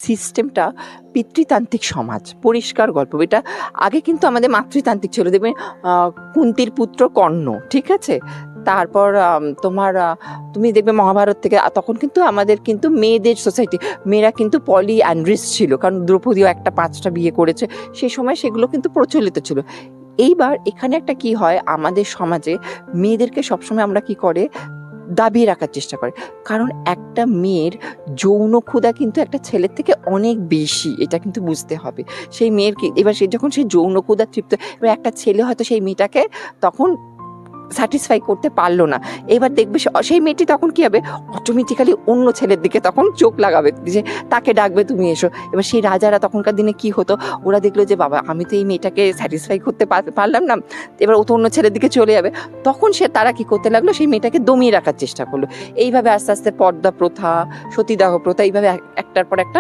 সিস্টেমটা পিতৃতান্ত্রিক সমাজ, পরিষ্কার গল্প। এটা আগে কিন্তু আমাদের মাতৃতান্ত্রিক ছিল, দেখবেন কুন্তির পুত্র কর্ণ, ঠিক আছে, তারপর তোমার তুমি দেখবে মহাভারত থেকে, তখন কিন্তু আমাদের কিন্তু মেয়েদের সোসাইটি, মেয়েরা কিন্তু পলি অ্যান্ড্রিস ছিল, কারণ দ্রৌপদীও একটা 5টা বিয়ে করেছে, সেই সময় সেগুলো কিন্তু প্রচলিত ছিল। এইবার এখানে একটা কি হয়, আমাদের সমাজে মেয়েদেরকে সবসময় আমরা কি করে দাবিয়ে রাখার চেষ্টা করে, কারণ একটা মেয়ের যৌন ক্ষুধা কিন্তু একটা ছেলের থেকে অনেক বেশি, এটা কিন্তু বুঝতে হবে। সেই মেয়ের এবার সে যখন সেই যৌন ক্ষুধা তৃপ্ত, এবার একটা ছেলে হয়তো সেই মেয়েটাকে তখন স্যাটিসফাই করতে পারলো না, এবার দেখবে সেই মেয়েটি তখন কি হবে, অটোমেটিক্যালি অন্য ছেলের দিকে তখন চোখ লাগাবে, যে তাকে ডাকবে তুমি এসো। এবার সেই রাজারা তখনকার দিনে কি হতো, ওরা দেখলো যে বাবা আমি তো এই মেয়েটাকে স্যাটিসফাই করতে পারলাম না, এবার ও তো অন্য ছেলের দিকে চলে যাবে, তখন তারা কি করতে লাগলো, সেই মেয়েটাকে দমিয়ে রাখার চেষ্টা করলো। এইভাবে আস্তে আস্তে পর্দা প্রথা, সতীদাহ প্রথা, এইভাবে একটার পর একটা